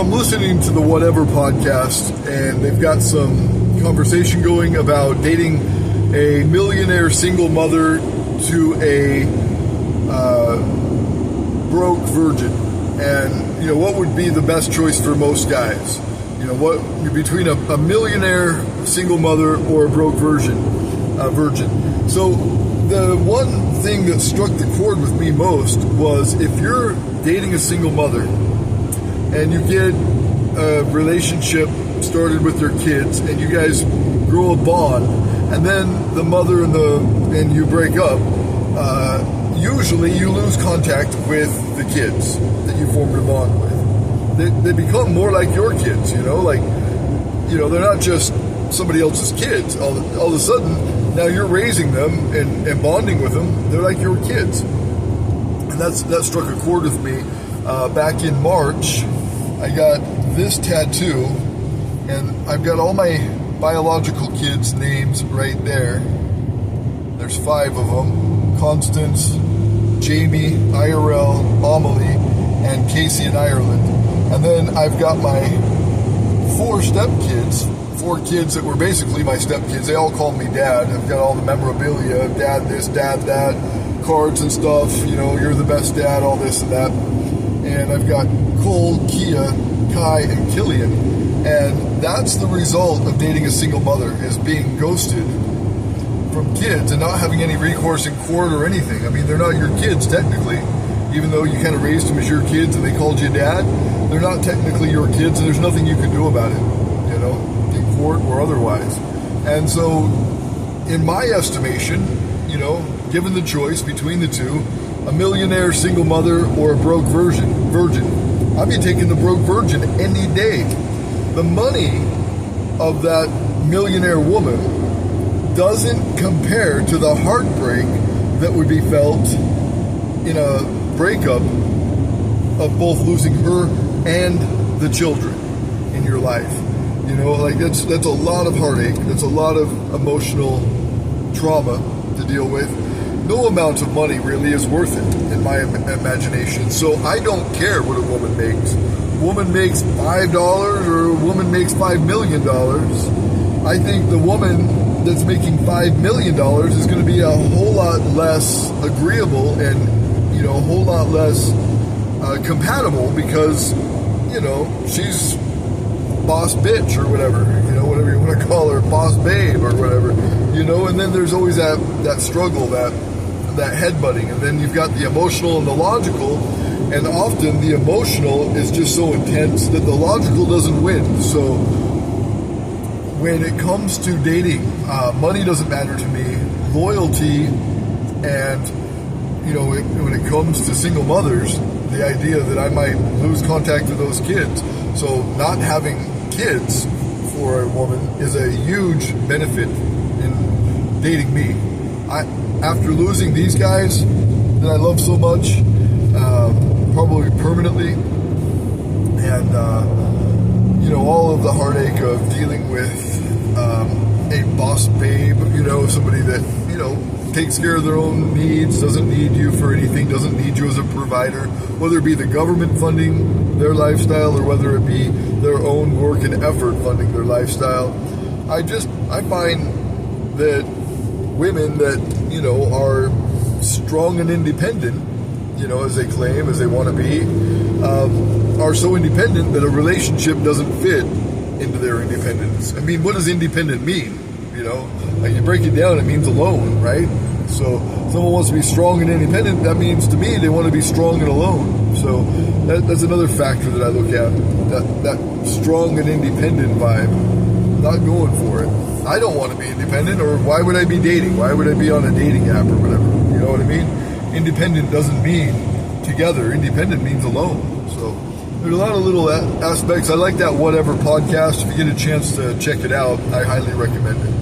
I'm listening to the Whatever podcast, and they've got some conversation going about dating a millionaire single mother to a broke virgin. And, what would be the best choice for most guys? What between a millionaire single mother or a broke virgin. So the one thing that struck the chord with me most was if you're dating a single mother and you get a relationship started with their kids and you guys grow a bond, and then the mother and you break up, usually you lose contact with the kids that you formed a bond with. They become more like your kids, they're not just somebody else's kids. All of a sudden, now you're raising them and bonding with them. They're like your kids. And that struck a chord with me. Back in March, I got this tattoo, and I've got all my biological kids' names right there. There's 5 of them: Constance, Jamie, IRL, Amelie, and Casey in Ireland. And then I've got my 4 stepkids, 4 kids that were basically my stepkids. They all call me Dad. I've got all the memorabilia, Dad this, Dad that, cards and stuff, you're the best dad, all this and that. And I've got Cole, Kia, Kai, and Killian. And that's the result of dating a single mother, is being ghosted from kids and not having any recourse in court or anything. I mean, they're not your kids technically, even though you kind of raised them as your kids and they called you Dad. They're not technically your kids, and there's nothing you can do about it, in court or otherwise. And so, in my estimation, given the choice between the two, a millionaire single mother or a broke virgin, I'd be taking the broke virgin any day. The money of that millionaire woman doesn't compare to the heartbreak that would be felt in a breakup of both losing her and the children in your life. That's a lot of heartache. That's a lot of emotional trauma to deal with. No amount of money really is worth it in my imagination. So I don't care what a woman makes. A woman makes $5 or a woman makes $5 million. I think the woman that's making $5 million is going to be a whole lot less agreeable and a whole lot less compatible, because she's boss bitch or whatever, whatever you want to call her, boss babe or whatever, and then there's always that struggle, that headbutting, and then you've got the emotional and the logical, and often the emotional is just so intense that the logical doesn't win. So when it comes to dating, money doesn't matter to me. Loyalty, and when it comes to single mothers, the idea that I might lose contact with those kids. So not having kids for a woman is a huge benefit in dating me. After losing these guys that I love so much, probably permanently, and all of the heartache of dealing with a boss babe, somebody that takes care of their own needs, doesn't need you for anything, doesn't need you as a provider, whether it be the government funding their lifestyle or whether it be their own work and effort funding their lifestyle. I find that women that, are strong and independent, as they claim, as they want to be, are so independent that a relationship doesn't fit into their independence. I mean, what does independent mean? Like you break it down, it means alone, right? So someone wants to be strong and independent, that means to me they want to be strong and alone. So that's another factor that I look at, that strong and independent vibe. Not going for it. I don't want to be independent, or why would I be dating? Why would I be on a dating app or whatever? You know what I mean? Independent doesn't mean together. Independent means alone. So there's a lot of little aspects. I like that Whatever podcast. If you get a chance to check it out, I highly recommend it.